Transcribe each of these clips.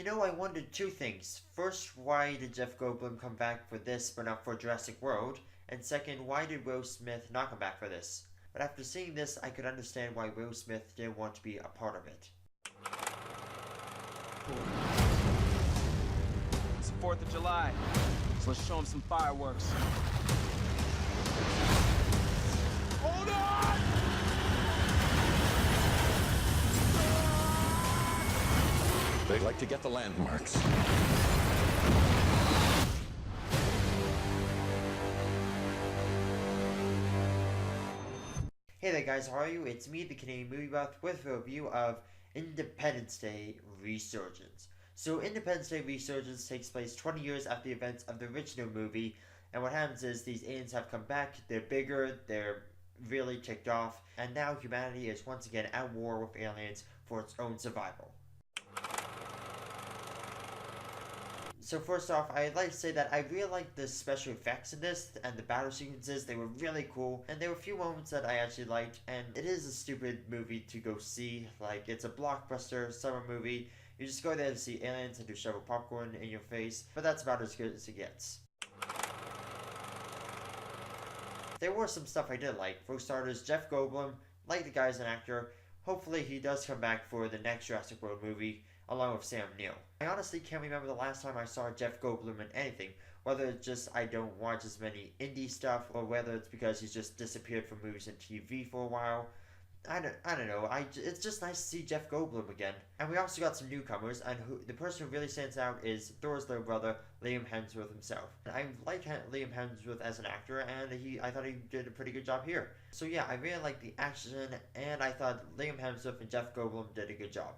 I wondered two things. First, why did Jeff Goldblum come back for this but not for Jurassic World? And second, why did Will Smith not come back for this? But after seeing this, I could understand why Will Smith didn't want to be a part of it. It's the 4th of July, so let's show them some fireworks. Hold on! They'd like to get the landmarks. Hey there guys, how are you? It's me, the Canadian Movie Buff, with a review of Independence Day Resurgence. So Independence Day Resurgence takes place 20 years after the events of the original movie, and what happens is these aliens have come back, they're bigger, they're really ticked off, and now humanity is once again at war with aliens for its own survival. So first off, I'd like to say that I really like the special effects in this and the battle sequences. They were really cool, and there were a few moments that I actually liked, and it is a stupid movie to go see. Like, it's a blockbuster summer movie. You just go there to see aliens and to shove a popcorn in your face, but that's about as good as it gets. There was some stuff I did like. For starters, Jeff Goldblum, like the guy as an actor. Hopefully he does come back for the next Jurassic World movie, along with Sam Neill. I honestly can't remember the last time I saw Jeff Goldblum in anything, whether it's just I don't watch as many indie stuff, or whether it's because he's just disappeared from movies and TV for a while. I don't know, it's just nice to see Jeff Goldblum again. And we also got some newcomers, and the person who really stands out is Thor's little brother, Liam Hemsworth himself. I like Liam Hemsworth as an actor, and I thought he did a pretty good job here. So yeah, I really like the action, and I thought Liam Hemsworth and Jeff Goldblum did a good job.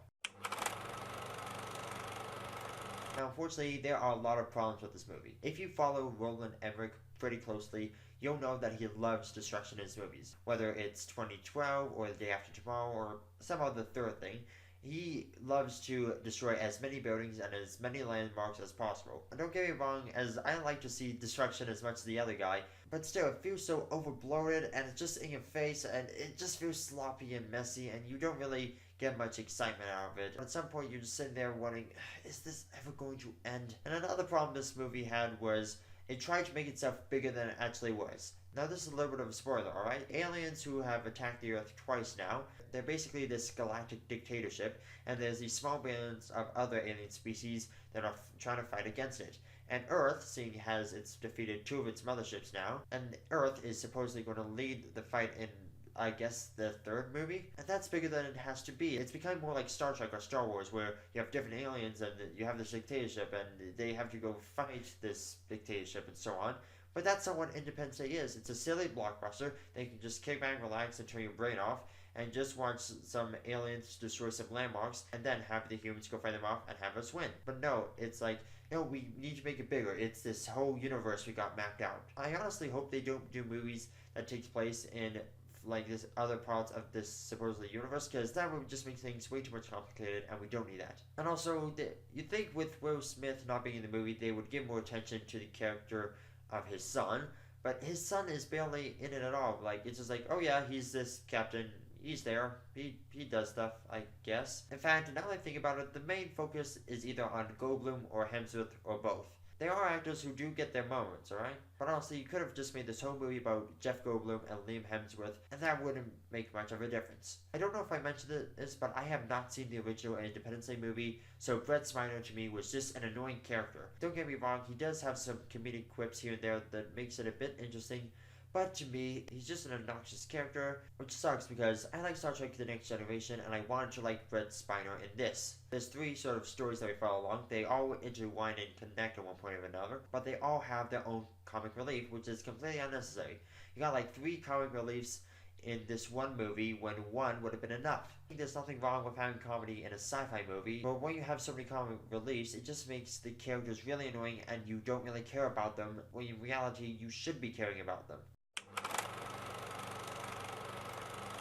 Now, unfortunately, there are a lot of problems with this movie. If you follow Roland Emmerich pretty closely, you'll know that he loves destruction in his movies. Whether it's 2012, or The Day After Tomorrow, or some other third thing, he loves to destroy as many buildings and as many landmarks as possible. And don't get me wrong, as I like to see destruction as much as the other guy, but still, it feels so overbloated, and it's just in your face, and it just feels sloppy and messy, and you don't really get much excitement out of it. At some point, you're just sitting there wondering, is this ever going to end? And another problem this movie had was it tried to make itself bigger than it actually was. Now, this is a little bit of a spoiler, alright? Aliens who have attacked the Earth twice now, they're basically this galactic dictatorship, and there's these small bands of other alien species that are trying to fight against it. And Earth, seeing as it's defeated two of its motherships now, and Earth is supposedly going to lead the fight in, I guess, the third movie? And that's bigger than it has to be. It's becoming more like Star Trek or Star Wars, where you have different aliens and you have this dictatorship and they have to go fight this dictatorship and so on. But that's not what Independence Day is. It's a silly blockbuster that you can just kick back, relax, and turn your brain off, and just watch some aliens destroy some landmarks, and then have the humans go fight them off and have us win. But no, it's like, no, we need to make it bigger. It's this whole universe we got mapped out. I honestly hope they don't do movies that takes place in like this other parts of this supposedly universe, because that would just make things way too much complicated, and we don't need that. And also, you'd think with Will Smith not being in the movie, they would give more attention to the character of his son, but his son is barely in it at all. Like, it's just like, oh yeah, he's this captain, he's there, he does stuff, I guess. In fact, now that I think about it, the main focus is either on Goldblum or Hemsworth or both. There are actors who do get their moments, alright? But honestly, you could have just made this whole movie about Jeff Goldblum and Liam Hemsworth, and that wouldn't make much of a difference. I don't know if I mentioned this, but I have not seen the original Independence Day movie, so Brett Spiner to me was just an annoying character. Don't get me wrong, he does have some comedic quips here and there that makes it a bit interesting, but to me, he's just an obnoxious character, which sucks because I like Star Trek The Next Generation, and I wanted to like Brett Spiner in this. There's three sort of stories that we follow along. They all intertwine and connect at one point or another, but they all have their own comic relief, which is completely unnecessary. You got like 3 comic reliefs in this one movie when one would have been enough. I think there's nothing wrong with having comedy in a sci-fi movie, but when you have so many comic reliefs, it just makes the characters really annoying and you don't really care about them, when in reality, you should be caring about them.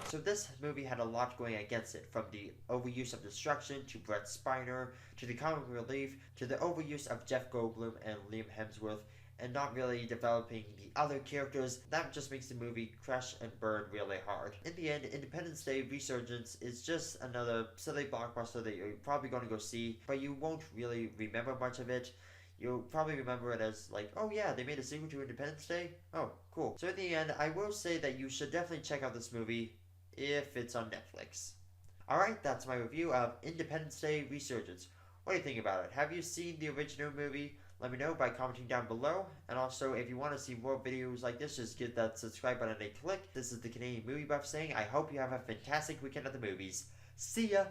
So this movie had a lot going against it, from the overuse of destruction, to Brett Spiner, to the comic relief, to the overuse of Jeff Goldblum and Liam Hemsworth, and not really developing the other characters, that just makes the movie crash and burn really hard. In the end, Independence Day Resurgence is just another silly blockbuster that you're probably going to go see, but you won't really remember much of it. You'll probably remember it as like, oh yeah, they made a sequel to Independence Day? Oh, cool. So in the end, I will say that you should definitely check out this movie if it's on Netflix. Alright, that's my review of Independence Day Resurgence. What do you think about it? Have you seen the original movie? Let me know by commenting down below. And also, if you want to see more videos like this, just give that subscribe button a click. This is the Canadian Movie Buff saying, I hope you have a fantastic weekend at the movies. See ya!